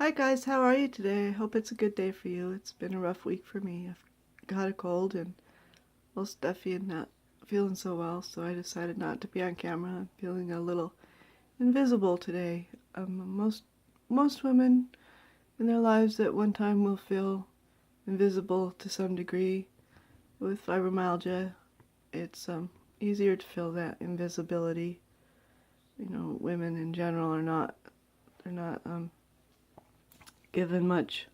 Hi guys, how are you today? I hope it's a good day for you. It's been a rough week for me. I've got a cold and a little stuffy and not feeling so well, so I decided not to be on camera. I'm feeling a little invisible today. Most women in their lives at one time will feel invisible to some degree. With fibromyalgia, it's easier to feel that invisibility. Women in general they're not given much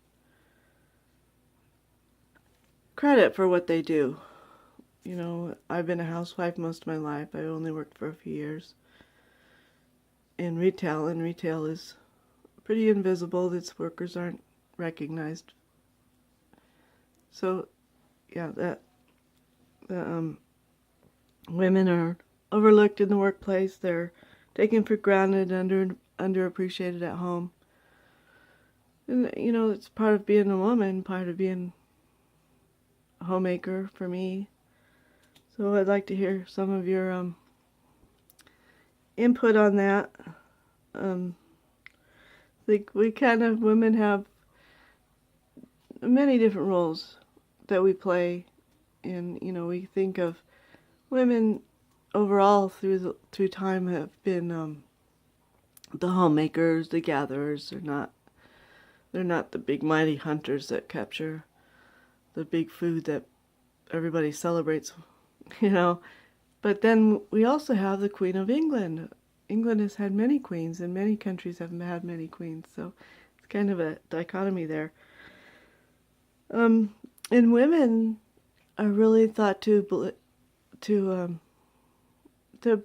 credit for what they do. I've been a housewife most of my life. I only worked for a few years in retail, and retail is pretty invisible. Its workers aren't recognized. So, yeah, that the women are overlooked in the workplace. They're taken for granted, underappreciated at home. And it's part of being a woman, part of being a homemaker for me. So I'd like to hear some of your input on that. Like women have many different roles that we play, and we think of women overall through time have been the homemakers, the gatherers. They're not the big mighty hunters that capture the big food that everybody celebrates, you know. But then we also have the Queen of England. England has had many queens, and many countries have had many queens. So it's kind of a dichotomy there. And women are really thought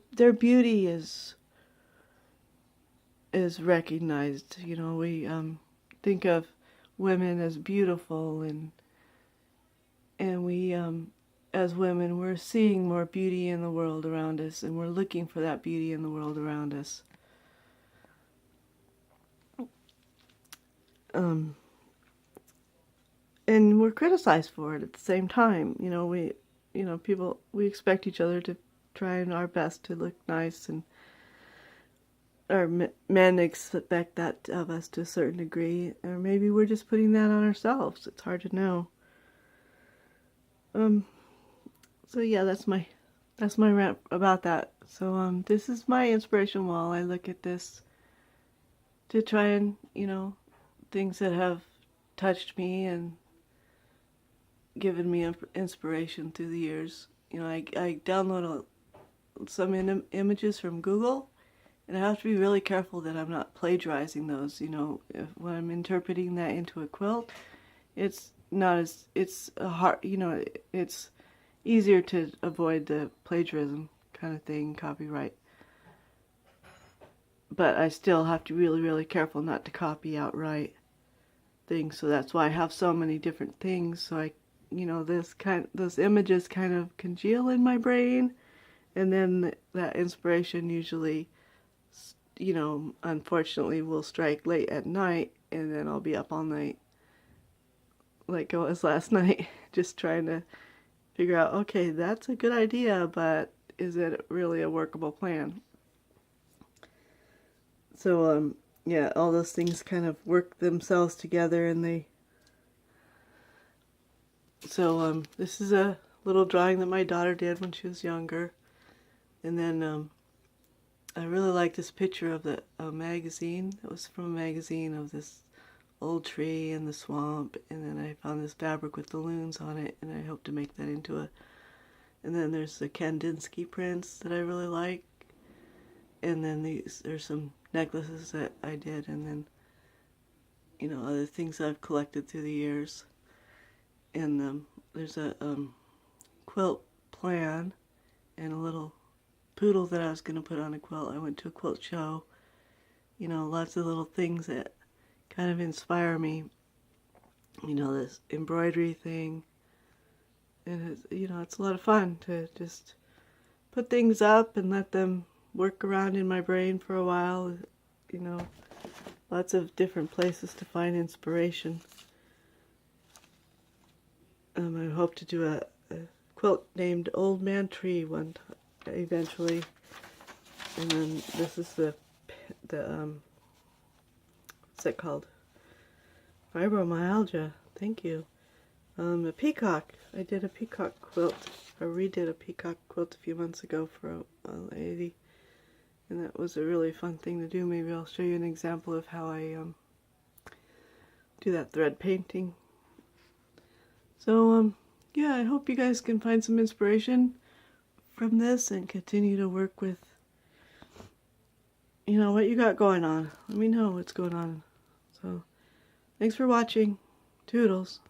their beauty is recognized. We think of women as beautiful, and we as women, we're seeing more beauty in the world around us, and we're looking for that beauty in the world around us. And we're criticized for it at the same time. We expect each other to try our best to look nice, and our men expect that of us to a certain degree, or maybe we're just putting that on ourselves. It's hard to know. So yeah, that's my rant about that. So this is my inspiration wall. I look at this to try and things that have touched me and given me inspiration through the years. I download some images from Google, and I have to be really careful that I'm not plagiarizing those. When I'm interpreting that into a quilt, it's not as it's a hard. It's easier to avoid the plagiarism kind of thing, copyright. But I still have to be really, really careful not to copy outright things. So that's why I have so many different things. So those images kind of congeal in my brain, and then that inspiration usually, unfortunately, will strike late at night, and then I'll be up all night, like it was last night, just trying to figure out, okay, that's a good idea, but is it really a workable plan? So, yeah, all those things kind of work themselves together, and this is a little drawing that my daughter did when she was younger. And then I really like this picture of a magazine. It was from a magazine of this old tree in the swamp, and then I found this fabric with the loons on it, and I hope to make that into and then there's the Kandinsky prints that I really like, and then there's some necklaces that I did, and then other things I've collected through the years. And there's a quilt plan and a little poodle that I was going to put on a quilt. I went to a quilt show. Lots of little things that kind of inspire me. This embroidery thing. And it's a lot of fun to just put things up and let them work around in my brain for a while. Lots of different places to find inspiration. I hope to do a quilt named Old Man Tree one time, eventually. And then this is the what's it called? Fibromyalgia. Thank you. A peacock. I did a peacock quilt, or redid a peacock quilt a few months ago for a lady, and that was a really fun thing to do. Maybe I'll show you an example of how I do that thread painting. So yeah, I hope you guys can find some inspiration from this and continue to work with, you know, what you got going on. Let me know what's going on. So thanks for watching. Toodles.